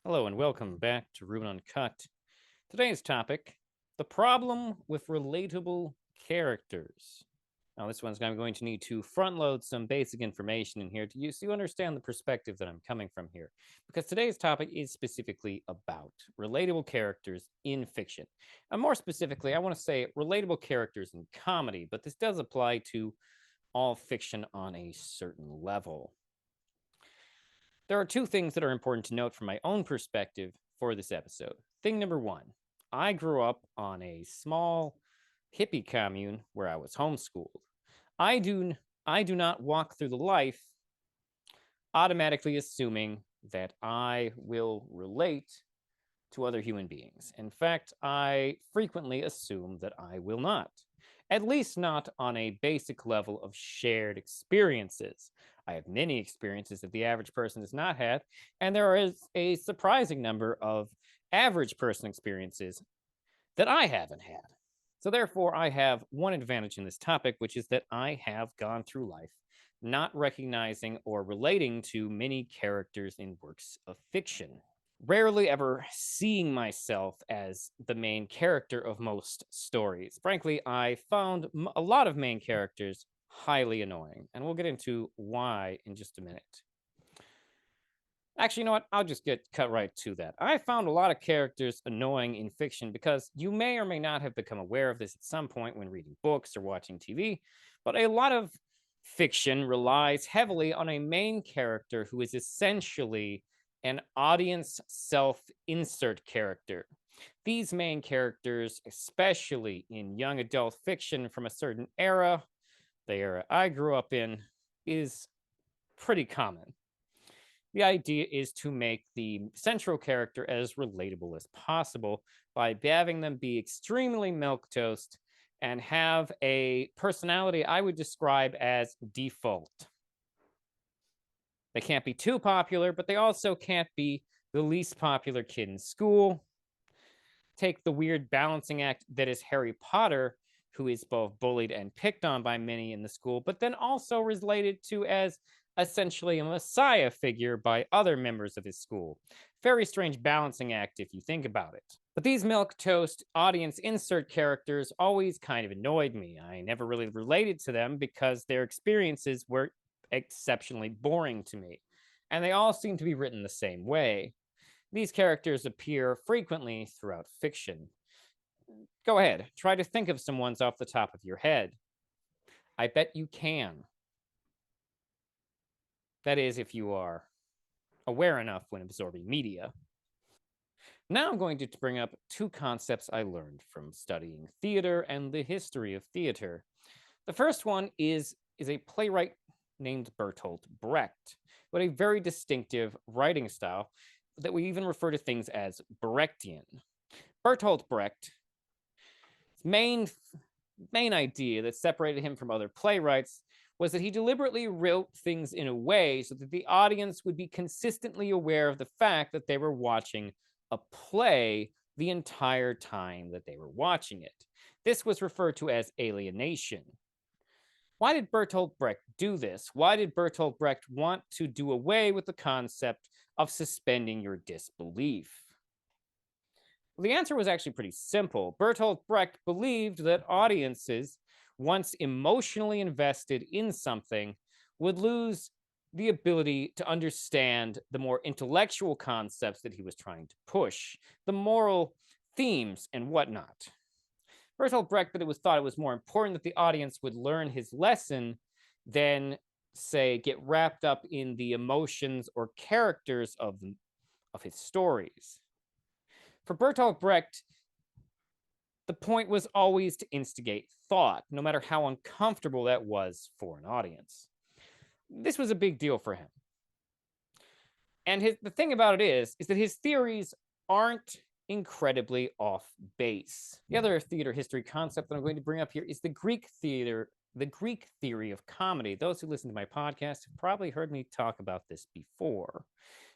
Hello and welcome back to Ruben Uncut. Today's topic, the problem with relatable characters. Now, this one's I'm going to need to front load some basic information in here to you so you understand the perspective that I'm coming from here. Because today's topic is specifically about relatable characters in fiction. And more specifically, I want to say relatable characters in comedy, but this does apply to all fiction on a certain level. There are two things that are important to note from my own perspective for this episode. Thing number one, I grew up on a small hippie commune where I was homeschooled. I do I do not walk through the life automatically assuming that I will relate to other human beings. In fact, I frequently assume that I will not, at least not on a basic level of shared experiences. I have many experiences that the average person has not had, and there is a surprising number of average person experiences that I haven't had. So, therefore, I have one advantage in this topic, which is that I have gone through life not recognizing or relating to many characters in works of fiction, rarely ever seeing myself as the main character of most stories. Frankly, I found a lot of main characters highly annoying, and we'll get into why in just a minute. Actually, you know what? I'll just get cut right to that. I found a lot of characters annoying in fiction because you may or may not have become aware of this at some point when reading books or watching TV, but a lot of fiction relies heavily on a main character who is essentially an audience self insert character. These main characters, especially in young adult fiction from a certain era, the era I grew up in, is pretty common. The idea is to make the central character as relatable as possible by having them be extremely milquetoast and have a personality I would describe as default. They can't be too popular, but they also can't be the least popular kid in school. Take the weird balancing act that is Harry Potter, who is both bullied and picked on by many in the school, but then also related to as essentially a messiah figure by other members of his school. Very strange balancing act if you think about it. But these milquetoast audience insert characters always kind of annoyed me. I never really related to them because their experiences were exceptionally boring to me. And they all seem to be written the same way. These characters appear frequently throughout fiction. Go ahead, try to think of some ones off the top of your head. I bet you can. That is, if you are aware enough when absorbing media. Now I'm going to bring up two concepts I learned from studying theater and the history of theater. The first one is a playwright named Bertolt Brecht, with a very distinctive writing style that we even refer to things as Brechtian. Bertolt Brecht's main idea that separated him from other playwrights was that he deliberately wrote things in a way so that the audience would be consistently aware of the fact that they were watching a play the entire time that they were watching it. This was referred to as alienation. Why did Bertolt Brecht do this? Why did Bertolt Brecht want to do away with the concept of suspending your disbelief? Well, the answer was actually pretty simple. Bertolt Brecht believed that audiences, once emotionally invested in something, would lose the ability to understand the more intellectual concepts that he was trying to push, the moral themes and whatnot. Bertolt Brecht thought it was more important that the audience would learn his lesson than, say, get wrapped up in the emotions or characters of his stories. For Bertolt Brecht, the point was always to instigate thought, no matter how uncomfortable that was for an audience. This was a big deal for him. And the thing about it is that his theories aren't incredibly off base. The other theater history concept that I'm going to bring up here is the Greek theory of comedy. Those who listen to my podcast have probably heard me talk about this before.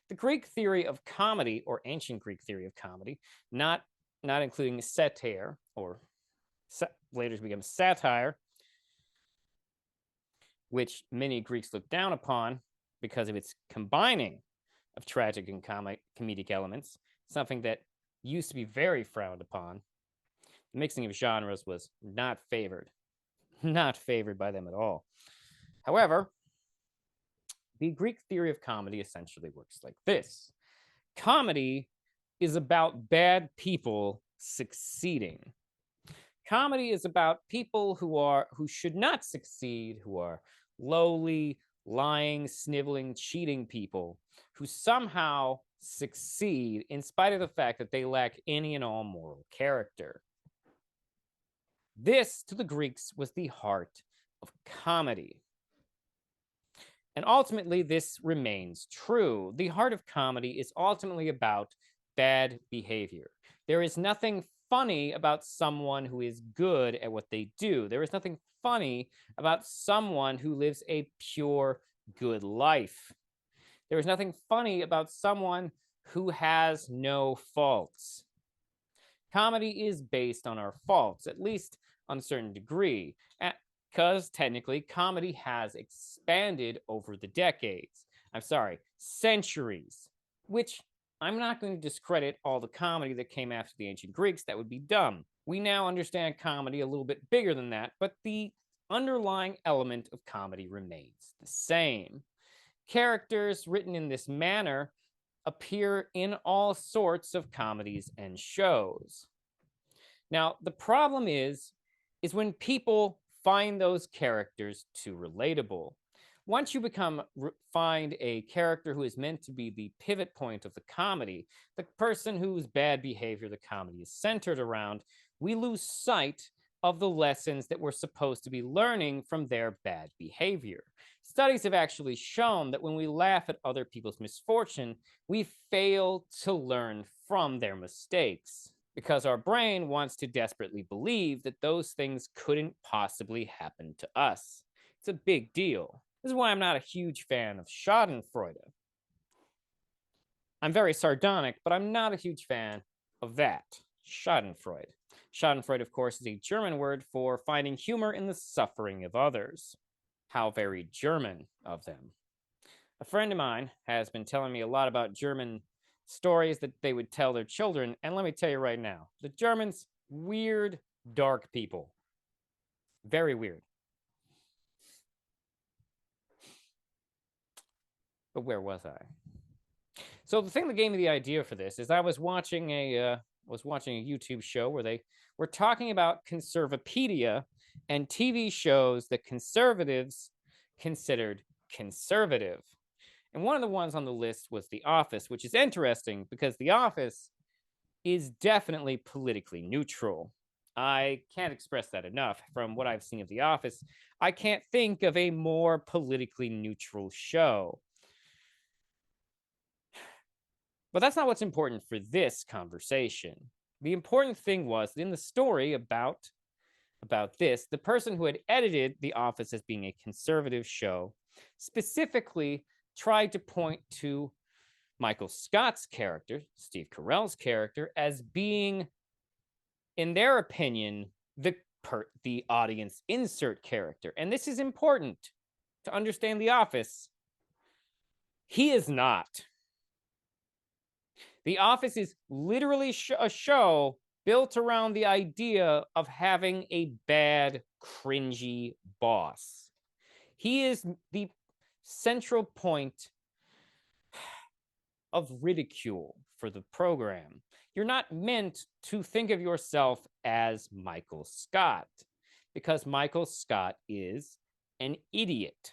The Greek theory of comedy, or ancient Greek theory of comedy, not including satire, or later became satire, which many Greeks looked down upon because of its combining of tragic and comedic elements, something that used to be very frowned upon. The mixing of genres was not favored, not favored by them at all. However, the Greek theory of comedy essentially works like this. Comedy is about bad people succeeding. Comedy is about people who should not succeed, who are lowly, lying, sniveling, cheating people who somehow succeed in spite of the fact that they lack any and all moral character. This, to the Greeks, was the heart of comedy. And ultimately, this remains true. The heart of comedy is ultimately about bad behavior. There is nothing funny about someone who is good at what they do. There is nothing funny about someone who lives a pure, good life. There is nothing funny about someone who has no faults. Comedy is based on our faults, at least on a certain degree, because technically comedy has expanded over the decades. I'm sorry, centuries, which I'm not going to discredit all the comedy that came after the ancient Greeks. That would be dumb. We now understand comedy a little bit bigger than that, but the underlying element of comedy remains the same. Characters written in this manner appear in all sorts of comedies and shows. Now, the problem is when people find those characters too relatable. Once you find a character who is meant to be the pivot point of the comedy, the person whose bad behavior the comedy is centered around, we lose sight of the lessons that we're supposed to be learning from their bad behavior. Studies have actually shown that when we laugh at other people's misfortune, we fail to learn from their mistakes, because our brain wants to desperately believe that those things couldn't possibly happen to us. It's a big deal. This is why I'm not a huge fan of Schadenfreude. I'm very sardonic, but I'm not a huge fan of that, Schadenfreude. Schadenfreude, of course, is a German word for finding humor in the suffering of others. How very German of them. A friend of mine has been telling me a lot about German stories that they would tell their children, and let me tell you right now, the Germans, weird, dark people. Very weird. But where was I? So the thing that gave me the idea for this is I was watching a YouTube show where they were talking about conservapedia and TV shows that conservatives considered conservative. And one of the ones on the list was The Office, which is interesting because The Office is definitely politically neutral. I can't express that enough. From what I've seen of The Office, I can't think of a more politically neutral show. But that's not what's important for this conversation. The important thing was that in the story about this, the person who had edited The Office as being a conservative show specifically tried to point to Michael Scott's character, Steve Carell's character, as being, in their opinion, the audience insert character. And this is important to understand The Office. He is not. The Office is literally a show built around the idea of having a bad, cringy boss. He is the central point of ridicule for the program. You're not meant to think of yourself as Michael Scott, because Michael Scott is an idiot.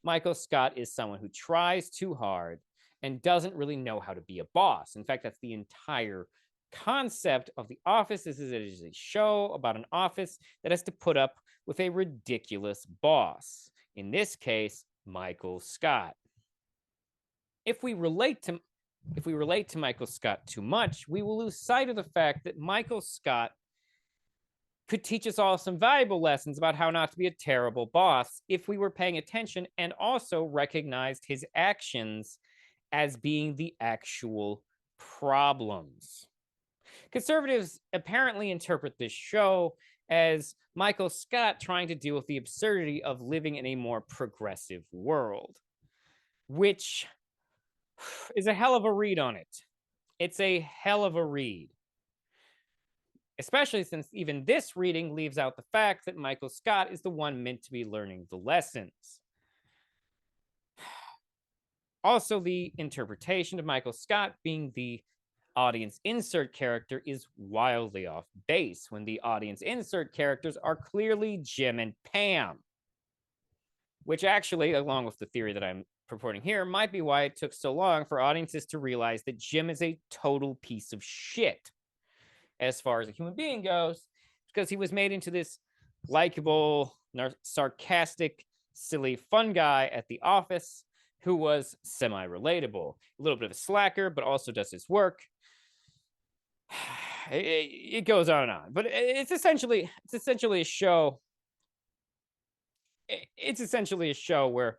Michael Scott is someone who tries too hard and doesn't really know how to be a boss. In fact, that's the entire concept of The Office. It is a show about an office that has to put up with a ridiculous boss. In this case, Michael Scott. If we relate to Michael Scott too much, we will lose sight of the fact that Michael Scott could teach us all some valuable lessons about how not to be a terrible boss if we were paying attention and also recognized his actions as being the actual problems. Conservatives apparently interpret this show as Michael Scott trying to deal with the absurdity of living in a more progressive world, which is a hell of a read on it. It's a hell of a read. Especially since even this reading leaves out the fact that Michael Scott is the one meant to be learning the lessons. Also, the interpretation of Michael Scott being the audience insert character is wildly off base when the audience insert characters are clearly Jim and Pam. Which actually, along with the theory that I'm purporting here, might be why it took so long for audiences to realize that Jim is a total piece of shit as far as a human being goes, because he was made into this likable, sarcastic, silly, fun guy at the office who was semi-relatable. A little bit of a slacker, but also does his work. It goes on and on. But it's essentially a show. It's essentially a show where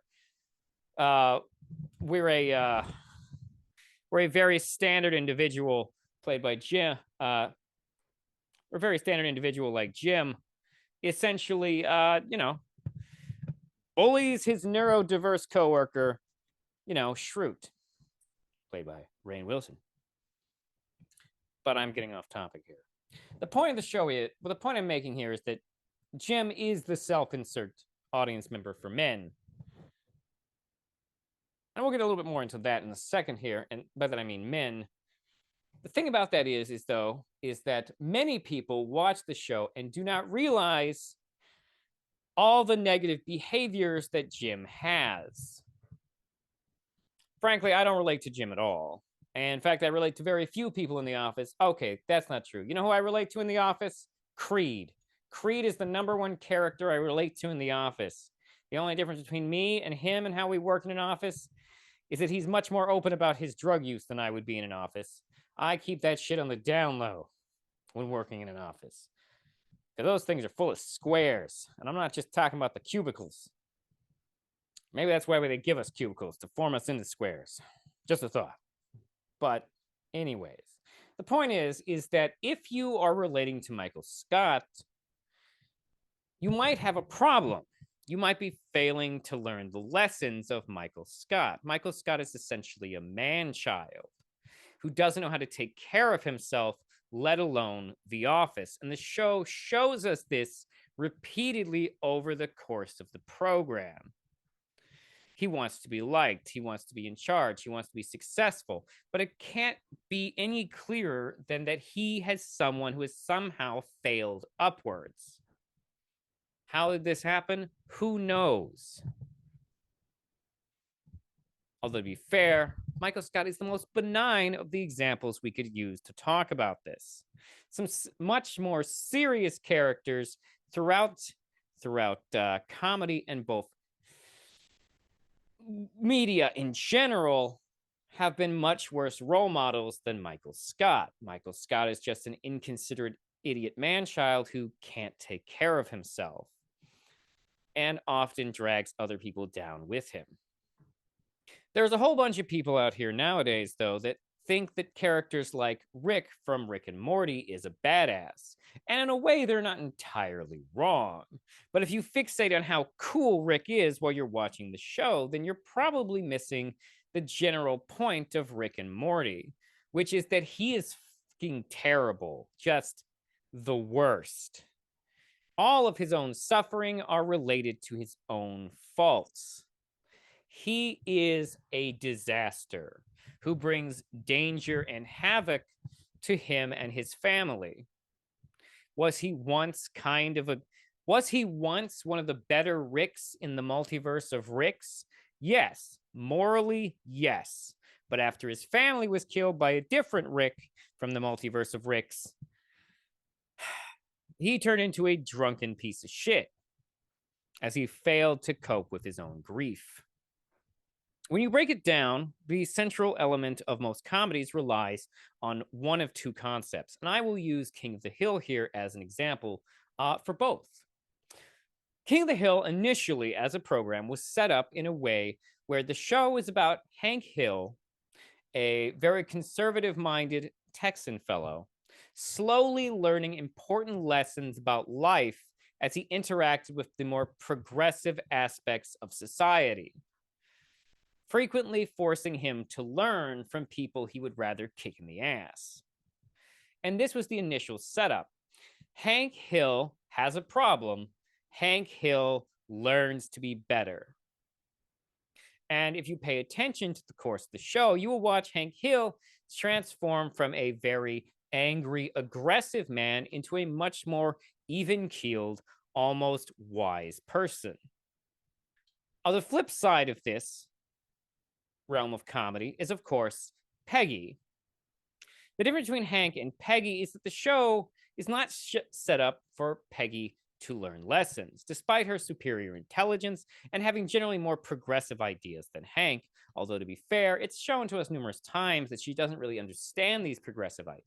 we're a very standard individual played by Jim. We're a very standard individual like Jim, essentially, bullies his neurodiverse coworker, Schrute, played by Rainn Wilson. But I'm getting off topic here. The point of the show is, the point I'm making here is that Jim is the self-insert audience member for men. And we'll get a little bit more into that in a second here, and by that I mean men. The thing about that is that many people watch the show and do not realize all the negative behaviors that Jim has. Frankly, I don't relate to Jim at all. And in fact, I relate to very few people in the office. Okay, that's not true. You know who I relate to in the office? Creed. Creed is the #1 character I relate to in the office. The only difference between me and him and how we work in an office is that he's much more open about his drug use than I would be in an office. I keep that shit on the down low when working in an office. Because those things are full of squares. And I'm not just talking about the cubicles. Maybe that's why they give us cubicles, to form us into squares. Just a thought. But anyways, the point is that if you are relating to Michael Scott, you might have a problem. You might be failing to learn the lessons of Michael Scott. Michael Scott is essentially a man-child who doesn't know how to take care of himself, let alone the office. And the show shows us this repeatedly over the course of the program. He wants to be liked. He wants to be in charge. He wants to be successful. But it can't be any clearer than that he has someone who has somehow failed upwards. How did this happen? Who knows? Although, to be fair, Michael Scott is the most benign of the examples we could use to talk about this. Some much more serious characters throughout comedy and both media in general have been much worse role models than Michael Scott. Michael Scott is just an inconsiderate idiot man-child who can't take care of himself and often drags other people down with him. There's a whole bunch of people out here nowadays, though, that think that characters like Rick from Rick and Morty is a badass. And in a way, they're not entirely wrong. But if you fixate on how cool Rick is while you're watching the show, then you're probably missing the general point of Rick and Morty, which is that he is fucking terrible. Just the worst. All of his own suffering are related to his own faults. He is a disaster who brings danger and havoc to him and his family. Was he once one of the better Ricks in the multiverse of Ricks? Yes. Morally, yes. But after his family was killed by a different Rick from the multiverse of Ricks, he turned into a drunken piece of shit as he failed to cope with his own grief. When you break it down, the central element of most comedies relies on one of two concepts, and I will use King of the Hill here as an example for both. King of the Hill initially, as a program, was set up in a way where the show is about Hank Hill, a very conservative-minded Texan fellow, slowly learning important lessons about life as he interacted with the more progressive aspects of society. frequently forcing him to learn from people he would rather kick in the ass. And this was the initial setup. Hank Hill has a problem. Hank Hill learns to be better. And if you pay attention to the course of the show, you will watch Hank Hill transform from a very angry, aggressive man into a much more even-keeled, almost wise person. On the flip side of this realm of comedy is, of course, Peggy. The difference between Hank and Peggy is that the show is not set up for Peggy to learn lessons, despite her superior intelligence and having generally more progressive ideas than Hank. Although, to be fair, it's shown to us numerous times that she doesn't really understand these progressive ideas.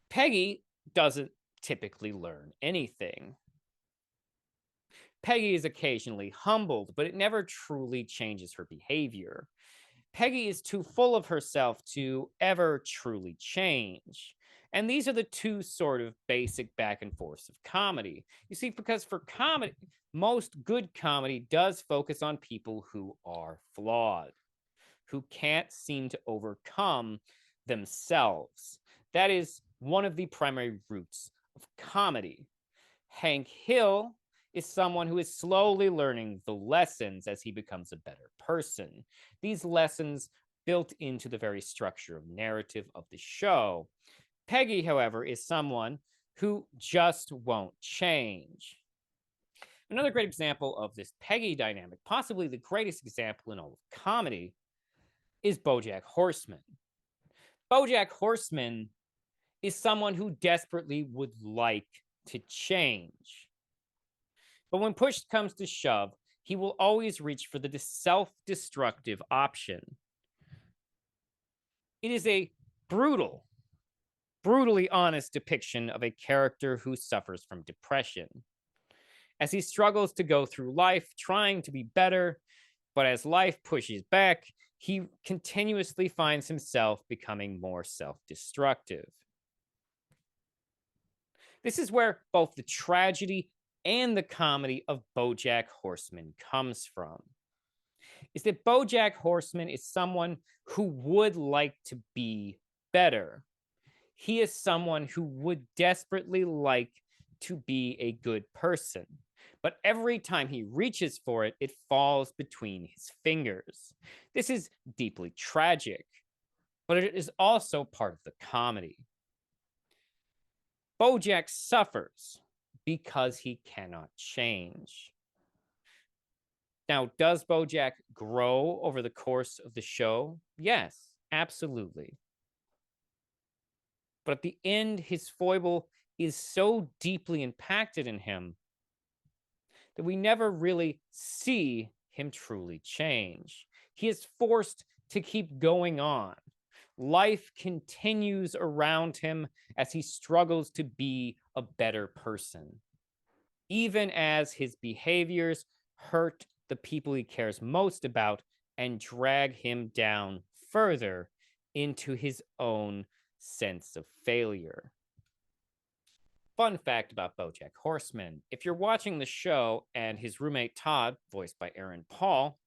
Peggy doesn't typically learn anything. Peggy is occasionally humbled, but it never truly changes her behavior. Peggy is too full of herself to ever truly change. And these are the two sort of basic back and forths of comedy. You see, because for comedy, most good comedy does focus on people who are flawed, who can't seem to overcome themselves. That is one of the primary roots of comedy. Hank Hill is someone who is slowly learning the lessons as he becomes a better person. These lessons built into the very structure of narrative of the show. Peggy, however, is someone who just won't change. Another great example of this Peggy dynamic, possibly the greatest example in all of comedy, is BoJack Horseman. BoJack Horseman is someone who desperately would like to change. But when push comes to shove, he will always reach for the self-destructive option. It is a brutally honest depiction of a character who suffers from depression. As he struggles to go through life trying to be better, but as life pushes back, he continuously finds himself becoming more self-destructive. This is where both the tragedy and the comedy of BoJack Horseman comes from. Is that BoJack Horseman is someone who would like to be better. He is someone who would desperately like to be a good person. But every time he reaches for it, it falls between his fingers. This is deeply tragic, but it is also part of the comedy. BoJack suffers because he cannot change. Now, does BoJack grow over the course of the show? Yes, absolutely. But at the end, his foible is so deeply impacted in him that we never really see him truly change. He is forced to keep going on. Life continues around him as he struggles to be a better person, even as his behaviors hurt the people he cares most about and drag him down further into his own sense of failure. Fun fact about BoJack Horseman: if you're watching the show and his roommate Todd, voiced by Aaron Paul,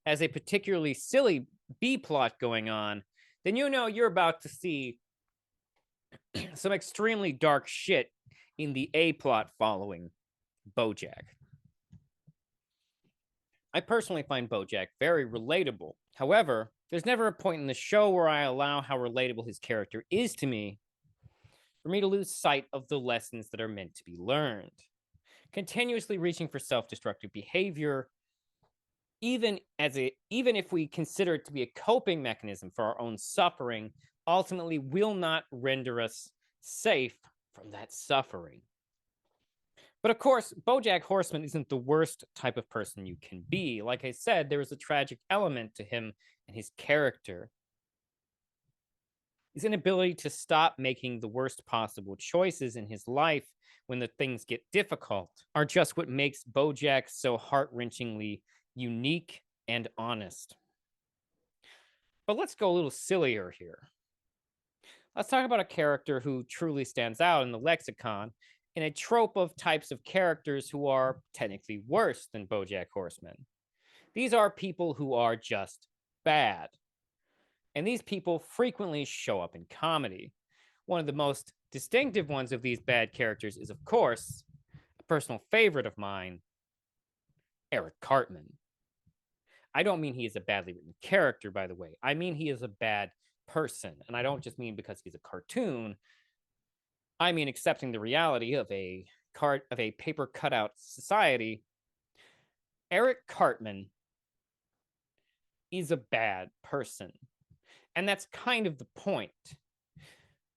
has a particularly silly B plot going on, then you know you're about to see some extremely dark shit in the A plot following BoJack. I personally find BoJack very relatable. However, there's never a point in the show where I allow how relatable his character is to me for me to lose sight of the lessons that are meant to be learned. Continuously reaching for self-destructive behavior, even if we consider it to be a coping mechanism for our own suffering, ultimately will not render us safe from that suffering. But of course, BoJack Horseman isn't the worst type of person you can be. Like I said, there is a tragic element to him and his character. His inability to stop making the worst possible choices in his life when the things get difficult are just what makes BoJack so heart-wrenchingly unique and honest. But let's go a little sillier here. Let's talk about a character who truly stands out in the lexicon in a trope of types of characters who are technically worse than BoJack Horseman. These are people who are just bad. And these people frequently show up in comedy. One of the most distinctive ones of these bad characters is, of course, a personal favorite of mine, Eric Cartman. I don't mean he is a badly written character, by the way. I mean he is a bad person. And I don't just mean because he's a cartoon. I mean accepting the reality of a paper cutout society. Eric Cartman is a bad person. And that's kind of the point.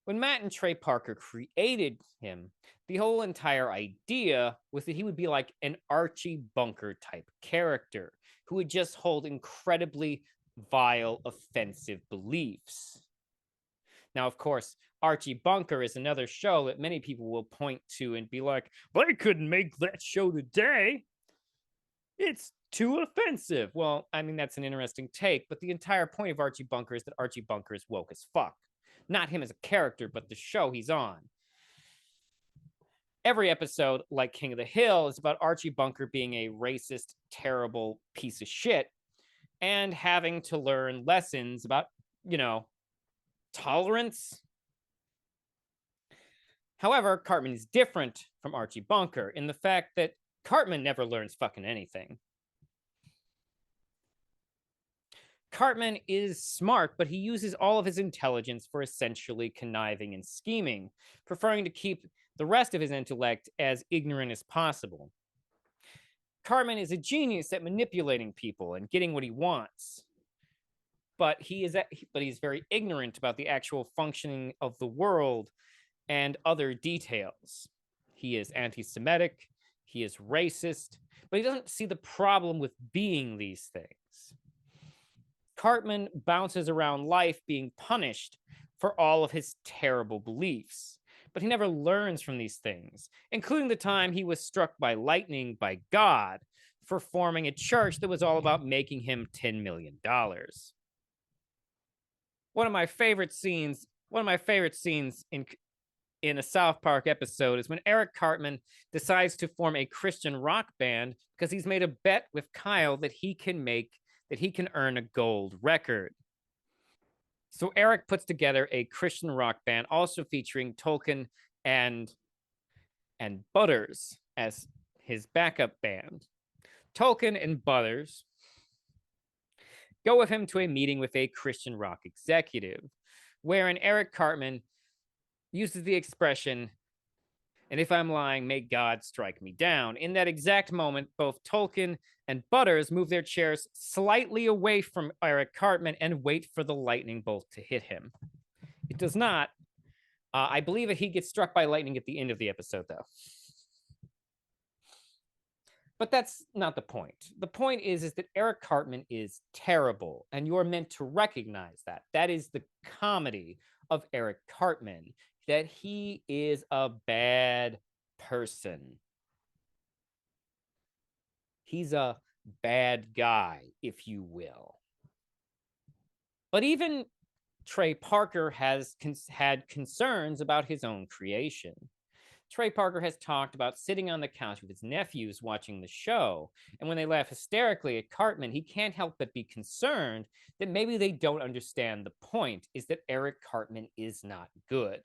When Matt and Trey Parker created him, the whole entire idea was that he would be like an Archie Bunker type character who would just hold incredibly vile, offensive beliefs. Now, of course, Archie Bunker is another show that many people will point to and be like, they couldn't make that show today. It's too offensive. Well, I mean, that's an interesting take, but the entire point of Archie Bunker is that Archie Bunker is woke as fuck. Not him as a character, but the show he's on. Every episode, like King of the Hill, is about Archie Bunker being a racist, terrible piece of shit and having to learn lessons about, tolerance. However, Cartman is different from Archie Bunker in the fact that Cartman never learns fucking anything. Cartman is smart, but he uses all of his intelligence for essentially conniving and scheming, preferring to keep the rest of his intellect as ignorant as possible. Cartman is a genius at manipulating people and getting what he wants, but he's very ignorant about the actual functioning of the world and other details. He is anti-Semitic, he is racist, but he doesn't see the problem with being these things. Cartman bounces around life being punished for all of his terrible beliefs, but he never learns from these things, including the time he was struck by lightning by God for forming a church that was all about making him $10 million. One of my favorite scenes in a South Park episode is when Eric Cartman decides to form a Christian rock band because he's made a bet with Kyle that he can earn a gold record. So Eric puts together a Christian rock band, also featuring Tolkien and Butters as his backup band. Tolkien and Butters go with him to a meeting with a Christian rock executive, wherein Eric Cartman uses the expression, "And if I'm lying, may God strike me down." In that exact moment, both Tolkien and Butters move their chairs slightly away from Eric Cartman and wait for the lightning bolt to hit him. It does not. I believe that he gets struck by lightning at the end of the episode, though. But that's not the point. The point is that Eric Cartman is terrible, and you're meant to recognize that. That is the comedy of Eric Cartman, that he is a bad person. He's a bad guy, if you will. But even Trey Parker has had concerns about his own creation. Trey Parker has talked about sitting on the couch with his nephews watching the show, and when they laugh hysterically at Cartman, he can't help but be concerned that maybe they don't understand the point, is that Eric Cartman is not good.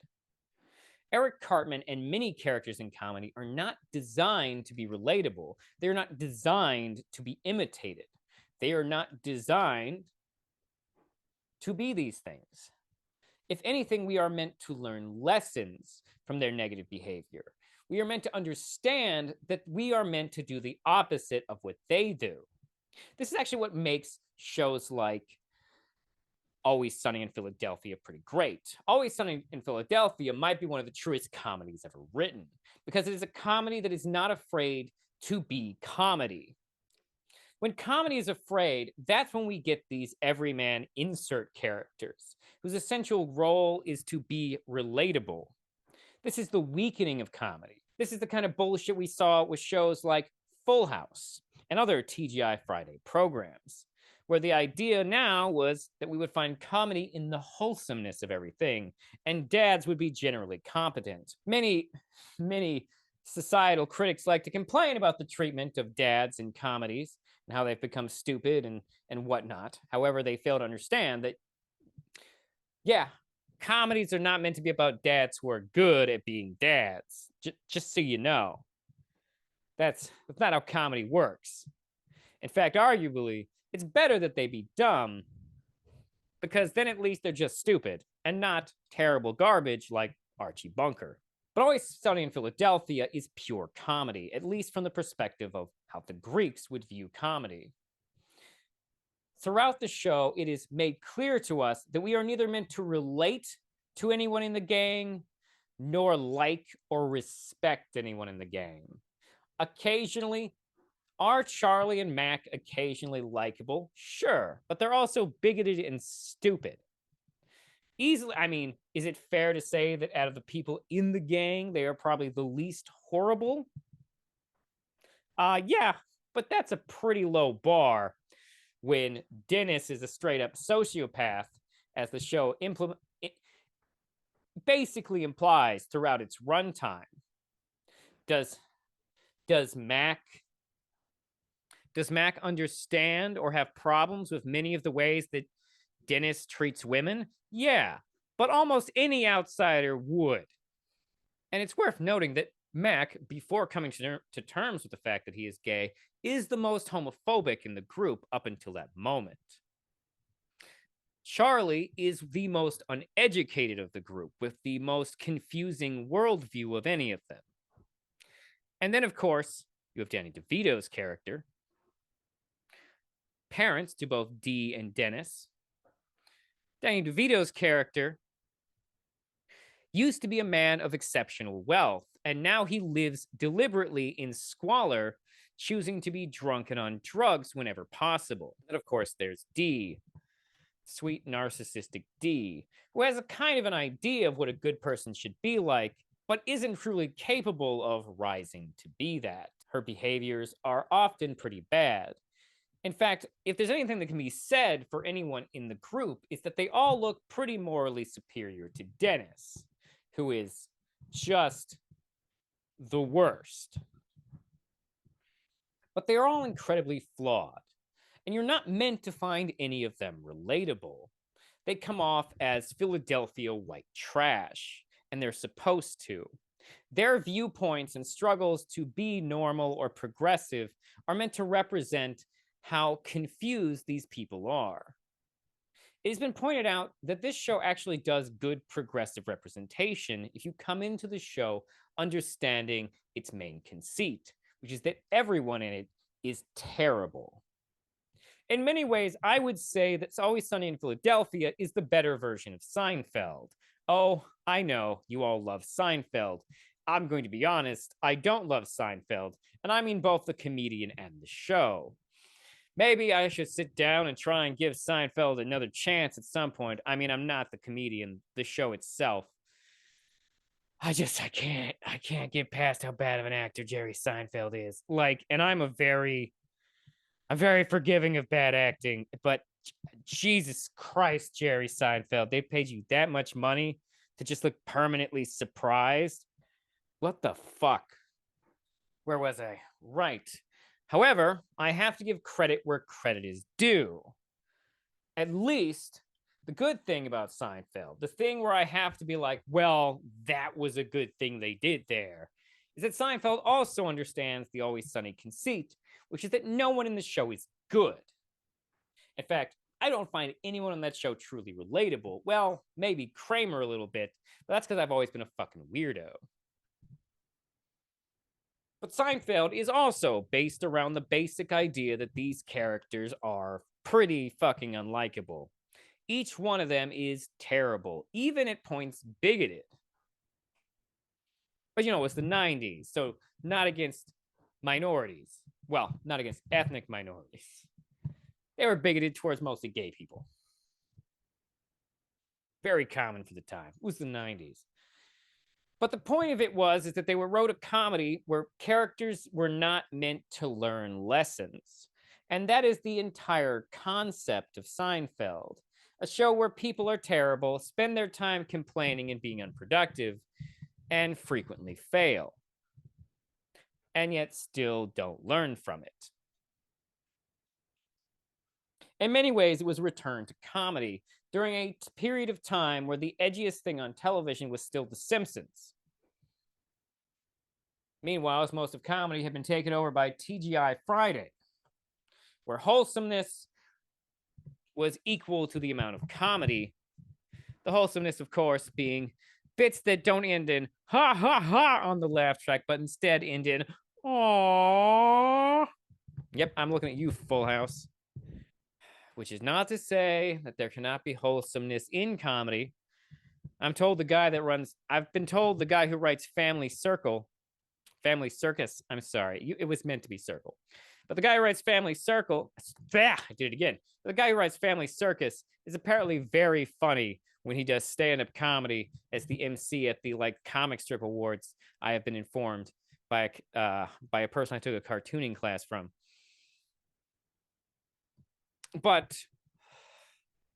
Eric Cartman and many characters in comedy are not designed to be relatable. They're not designed to be imitated. They are not designed to be these things. If anything, we are meant to learn lessons from their negative behavior. We are meant to understand that we are meant to do the opposite of what they do. This is actually what makes shows like Always Sunny in Philadelphia pretty great. Always Sunny in Philadelphia might be one of the truest comedies ever written, because it is a comedy that is not afraid to be comedy. When comedy is afraid, that's when we get these everyman insert characters, whose essential role is to be relatable. This is the weakening of comedy. This is the kind of bullshit we saw with shows like Full House and other TGI Friday programs, where the idea now was that we would find comedy in the wholesomeness of everything, and dads would be generally competent. Many societal critics like to complain about the treatment of dads in comedies, and how they've become stupid and whatnot. However, they fail to understand that, yeah, comedies are not meant to be about dads who are good at being dads. Just so you know, that's not how comedy works. In fact, arguably, it's better that they be dumb, because then at least they're just stupid and not terrible garbage like Archie Bunker. But Always Sunny in Philadelphia is pure comedy, at least from the perspective of how the Greeks would view comedy. Throughout the show, it is made clear to us that we are neither meant to relate to anyone in the gang, nor like or respect anyone in the gang. Occasionally, are Charlie and Mac occasionally likable? Sure, but they're also bigoted and stupid. Easily, I mean, is it fair to say that out of the people in the gang, they are probably the least horrible? Yeah, but that's a pretty low bar when Dennis is a straight up sociopath, as the show basically implies throughout its runtime. Does does Mac understand or have problems with many of the ways that Dennis treats women? Yeah, but almost any outsider would. And it's worth noting that Mac, before coming to terms with the fact that he is gay, is the most homophobic in the group up until that moment. Charlie is the most uneducated of the group, with the most confusing worldview of any of them. And then, of course, you have Danny DeVito's character, parents to both Dee and Dennis. Danny DeVito's character used to be a man of exceptional wealth, and now he lives deliberately in squalor, choosing to be drunk and on drugs whenever possible. And of course, there's Dee, sweet narcissistic Dee, who has a kind of an idea of what a good person should be like, but isn't truly capable of rising to be that. Her behaviors are often pretty bad. In fact, if there's anything that can be said for anyone in the group, it's that they all look pretty morally superior to Dennis, who is just the worst. But they are all incredibly flawed, and you're not meant to find any of them relatable. They come off as Philadelphia white trash, and they're supposed to. Their viewpoints and struggles to be normal or progressive are meant to represent how confused these people are. It has been pointed out that this show actually does good progressive representation if you come into the show understanding its main conceit, which is that everyone in it is terrible. In many ways, I would say that It's Always Sunny in Philadelphia is the better version of Seinfeld. Oh, I know, you all love Seinfeld. I'm going to be honest, I don't love Seinfeld, and I mean both the comedian and the show. Maybe I should sit down and try and give Seinfeld another chance at some point. I mean, I'm not the comedian, the show itself. I can't get past how bad of an actor Jerry Seinfeld is. Like, and I'm very forgiving of bad acting, but Jesus Christ, Jerry Seinfeld, they paid you that much money to just look permanently surprised? What the fuck? Where was I? Right. However, I have to give credit where credit is due. At least the good thing about Seinfeld, the thing where I have to be like, well, that was a good thing they did there, is that Seinfeld also understands the Always Sunny conceit, which is that no one in the show is good. In fact, I don't find anyone on that show truly relatable. Well, maybe Kramer a little bit, but that's because I've always been a fucking weirdo. But Seinfeld is also based around the basic idea that these characters are pretty fucking unlikable. Each one of them is terrible, even at points bigoted. But it's the 90s, so not against minorities. Well, not against ethnic minorities. They were bigoted towards mostly gay people. Very common for the time. It was the 90s. But the point of it is that they wrote a comedy where characters were not meant to learn lessons. And that is the entire concept of Seinfeld. A show where people are terrible, spend their time complaining and being unproductive, and frequently fail. And yet still don't learn from it. In many ways, it was a return to comedy during a period of time where the edgiest thing on television was still The Simpsons. Meanwhile, as most of comedy had been taken over by TGI Friday, where wholesomeness was equal to the amount of comedy. The wholesomeness, of course, being bits that don't end in ha ha ha on the laugh track, but instead end in aww. Yep, I'm looking at you, Full House. Which is not to say that there cannot be wholesomeness in comedy. I've been told the guy who writes Family Circus, I'm sorry, it was meant to be Circle. But the guy who writes Family Circle, I did it again. The guy who writes Family Circus is apparently very funny when he does stand-up comedy as the MC at the comic strip awards. I have been informed by a person I took a cartooning class from. But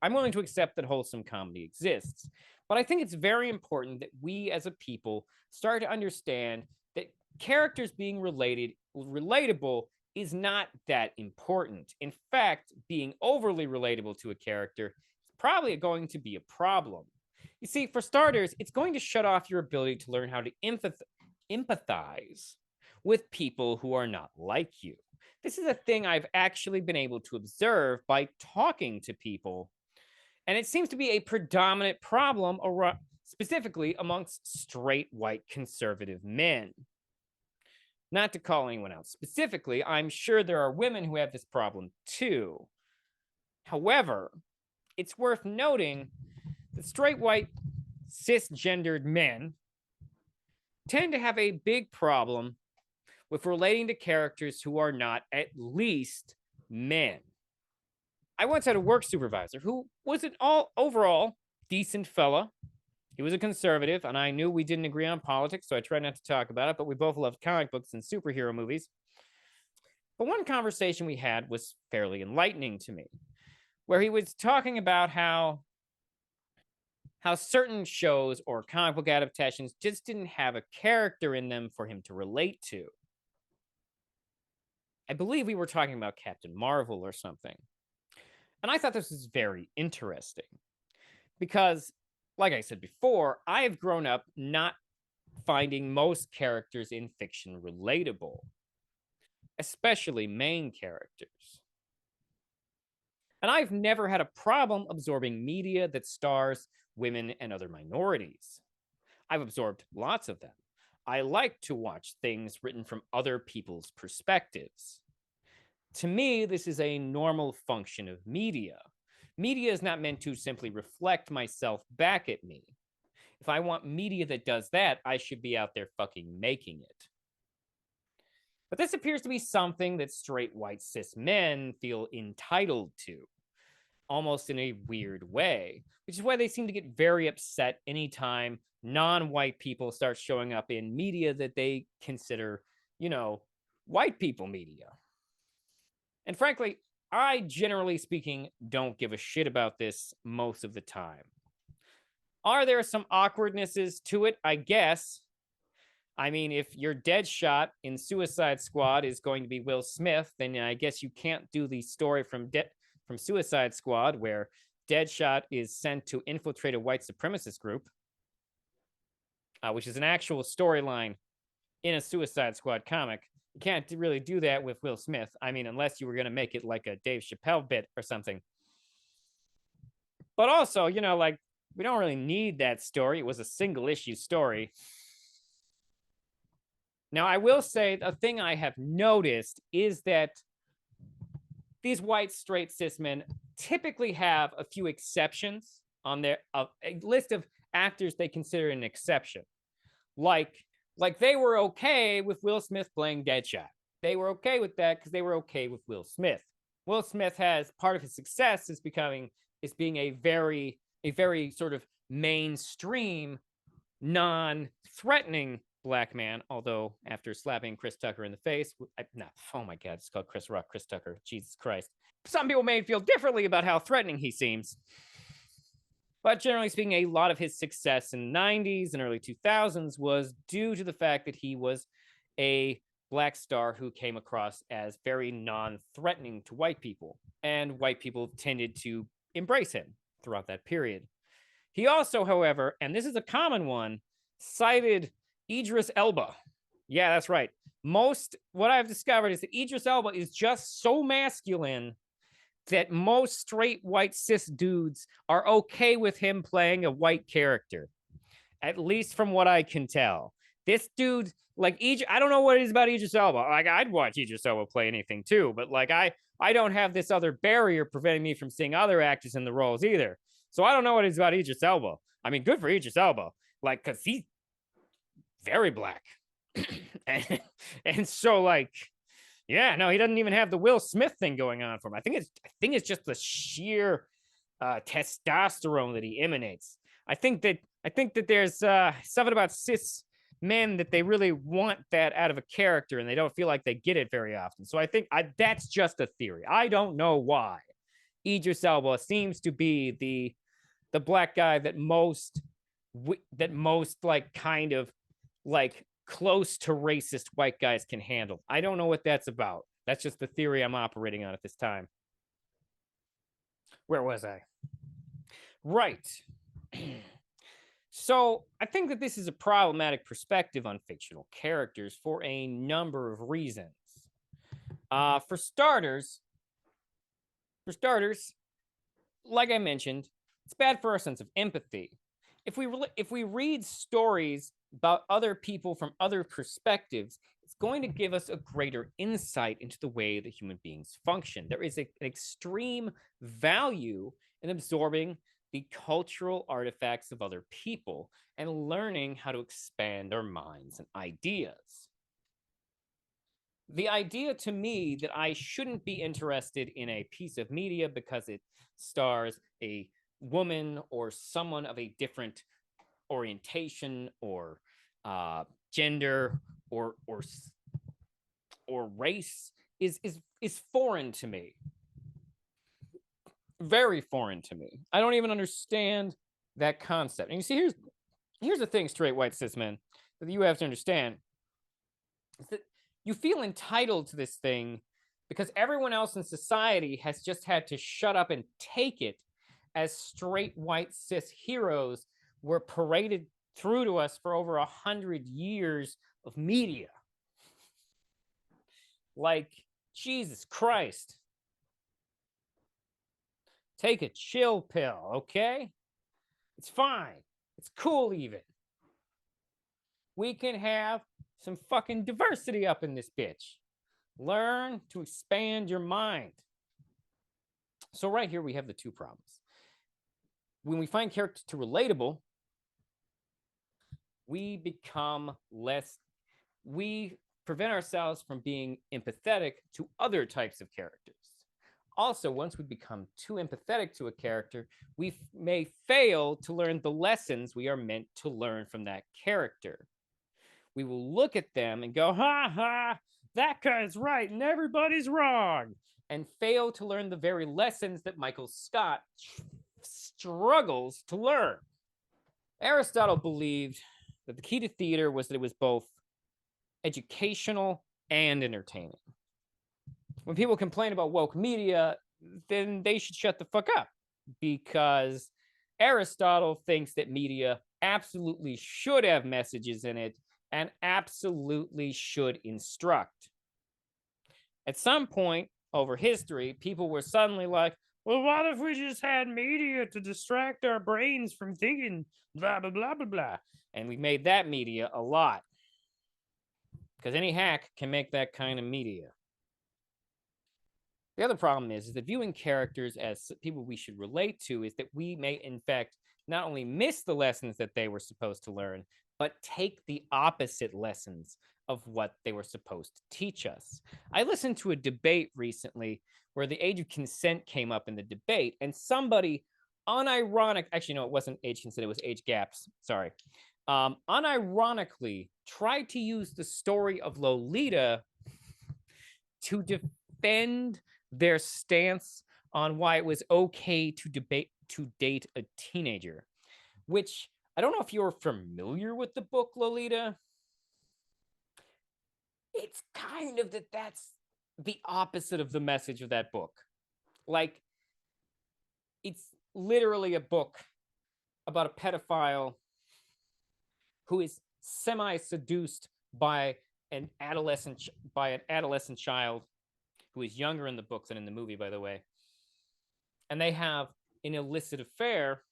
I'm willing to accept that wholesome comedy exists. But I think it's very important that we as a people start to understand that characters being relatable is not that important. In fact, being overly relatable to a character is probably going to be a problem. You see, for starters, it's going to shut off your ability to learn how to empathize with people who are not like you. This is a thing I've actually been able to observe by talking to people. And it seems to be a predominant problem specifically amongst straight white conservative men. Not to call anyone out specifically, I'm sure there are women who have this problem too. However, it's worth noting that straight white cisgendered men tend to have a big problem with relating to characters who are not at least men. I once had a work supervisor who was an overall decent fella. He was a conservative, and I knew we didn't agree on politics, so I tried not to talk about it, but we both loved comic books and superhero movies. But one conversation we had was fairly enlightening to me, where he was talking about how certain shows or comic book adaptations just didn't have a character in them for him to relate to. I believe we were talking about Captain Marvel or something. And I thought this was very interesting because, like I said before, I have grown up not finding most characters in fiction relatable, especially main characters. And I've never had a problem absorbing media that stars women and other minorities. I've absorbed lots of them. I like to watch things written from other people's perspectives. To me, this is a normal function of media. Media is not meant to simply reflect myself back at me. If I want media that does that, I should be out there fucking making it. But this appears to be something that straight white cis men feel entitled to, almost in a weird way, which is why they seem to get very upset anytime non-white people start showing up in media that they consider, white people media. And frankly, I, generally speaking, don't give a shit about this most of the time. Are there some awkwardnesses to it? I guess. I mean, if your Deadshot in Suicide Squad is going to be Will Smith, then I guess you can't do the story from Suicide Squad where Deadshot is sent to infiltrate a white supremacist group, which is an actual storyline in a Suicide Squad comic. You can't really do that with Will Smith. I mean, unless you were going to make it like a Dave Chappelle bit or something. But also, we don't really need that story. It was a single issue story. Now, I will say the thing I have noticed is that these white straight cis men typically have a few exceptions on a list of actors they consider an exception. Like they were okay with Will Smith playing Deadshot. They were okay with that because they were okay with Will Smith. Will Smith has part of his success is being a very sort of mainstream, non-threatening black man. Although after slapping Chris Tucker in the face, oh my God, it's called Chris Rock, Chris Tucker. Jesus Christ. Some people may feel differently about how threatening he seems. But generally speaking, a lot of his success in the 90s and early 2000s was due to the fact that he was a black star who came across as very non-threatening to white people, and white people tended to embrace him throughout that period. He also, however, and this is a common one, cited Idris Elba. Yeah, that's right. What I've discovered is that Idris Elba is just so masculine that most straight white cis dudes are okay with him playing a white character, at least from what I can tell. This dude, like, I don't know what it is about Idris Elba. Like, I'd watch Idris Elba play anything too, but like, I don't have this other barrier preventing me from seeing other actors in the roles either. So I don't know what it is about Idris Elba. I mean, good for Idris Elba, like, because he's very black. and so, like, yeah, no, he doesn't even have the Will Smith thing going on for him. I think it's just the sheer testosterone that he emanates. I think that there's something about cis men that they really want that out of a character, and they don't feel like they get it very often. So I think that's just a theory. I don't know why Idris Elba seems to be the black guy that most like kind of like close to racist white guys can handle. I don't know what that's about. That's just the theory I'm operating on at this time. Where was I? Right. So I think that this is a problematic perspective on fictional characters for a number of reasons. For starters, like I mentioned, it's bad for our sense of empathy. If we read stories about other people from other perspectives, it's going to give us a greater insight into the way that human beings function. There is an extreme value in absorbing the cultural artifacts of other people and learning how to expand our minds and ideas. The idea to me that I shouldn't be interested in a piece of media because it stars a woman or someone of a different orientation or gender or race is foreign to me. Very foreign to me. I don't even understand that concept. And you see, here's the thing, straight white cis men, that you have to understand is that you feel entitled to this thing because everyone else in society has just had to shut up and take it, as straight white cis heroes were paraded through to us for over 100 years of media. Like, Jesus Christ. Take a chill pill, okay? It's fine. It's cool even. We can have some fucking diversity up in this bitch. Learn to expand your mind. So right here we have the two problems. When we find characters too relatable, we prevent ourselves from being empathetic to other types of characters. Also, once we become too empathetic to a character, we may fail to learn the lessons we are meant to learn from that character. We will look at them and go, ha ha, that guy's right and everybody's wrong, and fail to learn the very lessons that Michael Scott struggles to learn. Aristotle believed that the key to theater was that it was both educational and entertaining. When people complain about woke media, then they should shut the fuck up, because Aristotle thinks that media absolutely should have messages in it and absolutely should instruct. At some point over history, people were suddenly like, well, what if we just had media to distract our brains from thinking blah, blah, blah, blah, blah. And we made that media a lot, because any hack can make that kind of media. The other problem is that viewing characters as people we should relate to is that we may, in fact, not only miss the lessons that they were supposed to learn, but take the opposite lessons of what they were supposed to teach us. I listened to a debate recently where the age of consent came up in the debate, and somebody actually, no, it wasn't age consent, it was age gaps, sorry. Unironically tried to use the story of Lolita to defend their stance on why it was okay to date a teenager, which I don't know if you're familiar with the book Lolita. it's kind of that's the opposite of the message of that book. Like, it's literally a book about a pedophile who is semi-seduced by an adolescent child who is younger in the book than in the movie, by the way. And they have an illicit affair.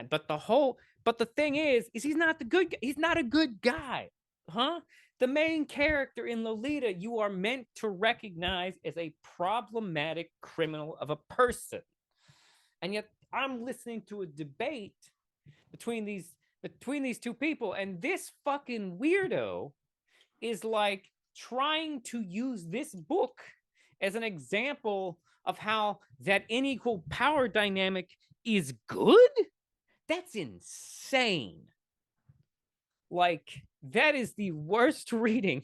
But the thing is he's not a good guy, huh? The main character in Lolita, you are meant to recognize as a problematic criminal of a person. And yet I'm listening to a debate between these two people, and this fucking weirdo is like trying to use this book as an example of how that unequal power dynamic is good. That's insane. Like, that is the worst reading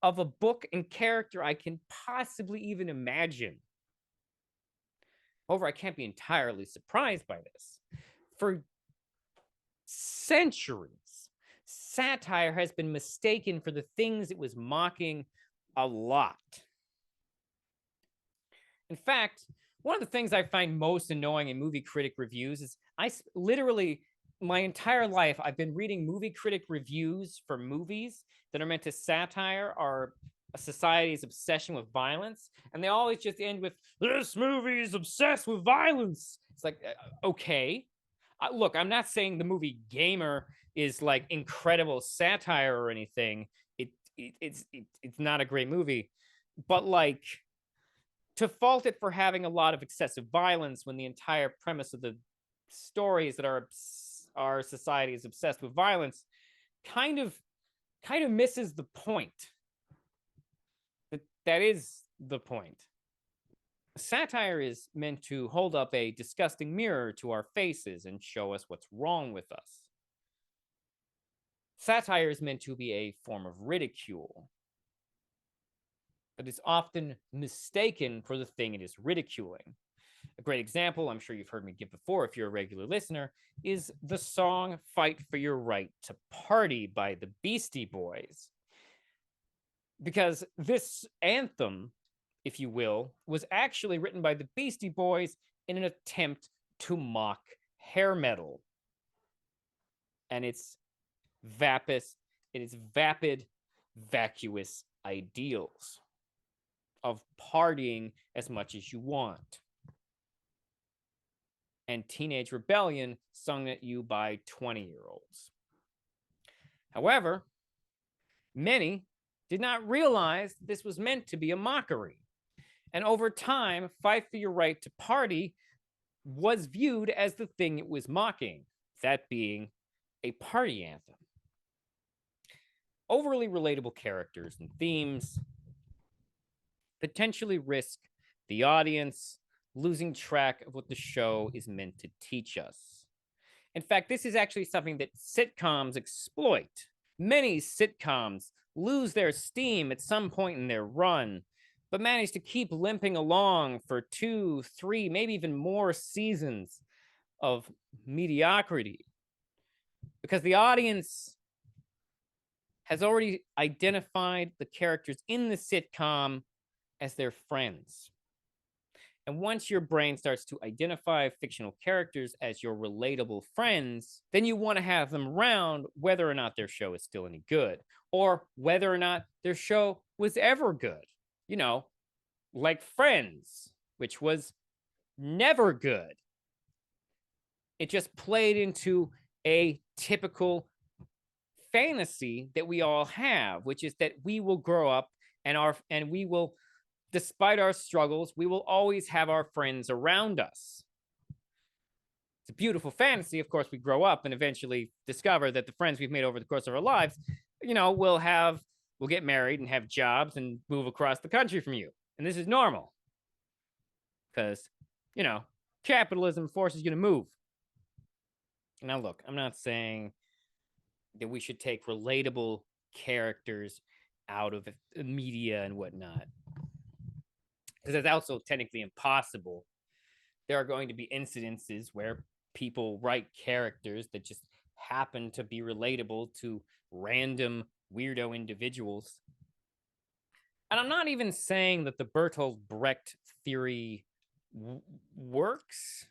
of a book and character I can possibly even imagine. However, I can't be entirely surprised by this. For centuries, satire has been mistaken for the things it was mocking a lot. In fact, one of the things I find most annoying in movie critic reviews is literally my entire life I've been reading movie critic reviews for movies that are meant to satire our society's obsession with violence, and they always just end with, "This movie is obsessed with violence." It's like, okay. Look, I'm not saying the movie Gamer is like incredible satire or anything. It's not a great movie, but like, to fault it for having a lot of excessive violence when the entire premise of the story is that our society is obsessed with violence kind of misses the point. That is the point. Satire is meant to hold up a disgusting mirror to our faces and show us what's wrong with us. Satire is meant to be a form of ridicule, but is often mistaken for the thing it is ridiculing. A great example, I'm sure you've heard me give before if you're a regular listener, is the song "Fight for Your Right to Party" by the Beastie Boys. Because this anthem, if you will, was actually written by the Beastie Boys in an attempt to mock hair metal. And its vapid, vacuous ideals of partying as much as you want. And teenage rebellion sung at you by 20-year-olds. However, many did not realize this was meant to be a mockery. And over time, "Fight for Your Right to Party" was viewed as the thing it was mocking, that being a party anthem. Overly relatable characters and themes potentially risk the audience losing track of what the show is meant to teach us. In fact, this is actually something that sitcoms exploit. Many sitcoms lose their steam at some point in their run, but manage to keep limping along for 2, 3, maybe even more seasons of mediocrity. Because the audience has already identified the characters in the sitcom as their friends. And once your brain starts to identify fictional characters as your relatable friends, then you want to have them around whether or not their show is still any good, or whether or not their show was ever good. You know, like Friends, which was never good. It just played into a typical fantasy that we all have, which is that we will grow up and we will, despite our struggles, we will always have our friends around us. It's a beautiful fantasy. Of course, we grow up and eventually discover that the friends we've made over the course of our lives, we'll get married and have jobs and move across the country from you. And this is normal because, capitalism forces you to move. Now, look, I'm not saying that we should take relatable characters out of media and whatnot, because that's also technically impossible. There are going to be incidences where people write characters that just happen to be relatable to random weirdo individuals. And I'm not even saying that the Bertolt Brecht theory works.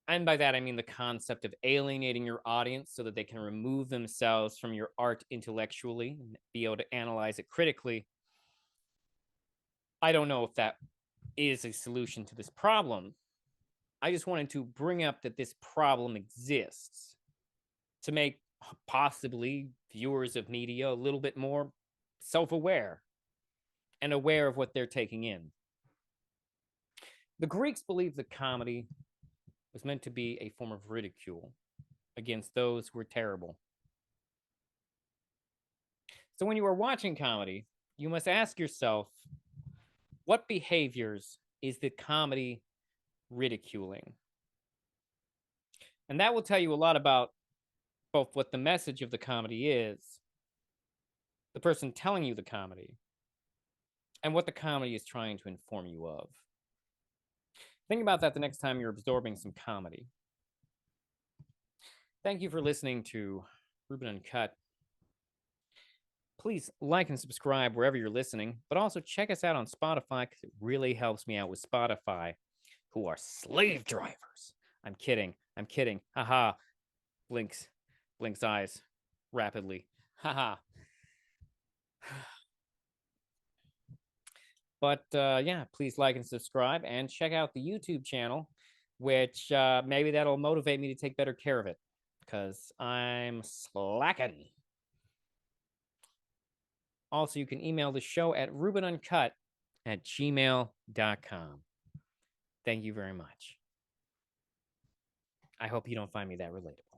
And by that, I mean the concept of alienating your audience so that they can remove themselves from your art intellectually and be able to analyze it critically. I don't know if that is a solution to this problem. I just wanted to bring up that this problem exists to make possibly viewers of media a little bit more self-aware and aware of what they're taking in. The Greeks believed that comedy was meant to be a form of ridicule against those who were terrible. So when you are watching comedy, you must ask yourself, what behaviors is the comedy ridiculing? And that will tell you a lot about both what the message of the comedy is, the person telling you the comedy, and what the comedy is trying to inform you of. Think about that the next time you're absorbing some comedy. Thank you for listening to Ruben Uncut. Please like and subscribe wherever you're listening, but also check us out on Spotify because it really helps me out with Spotify, who are slave drivers. I'm kidding. Haha. Blinks eyes rapidly. Haha. But yeah, please like and subscribe and check out the YouTube channel, which maybe that'll motivate me to take better care of it because I'm slacking. Also, you can email the show at rubenuncut@gmail.com. Thank you very much. I hope you don't find me that relatable.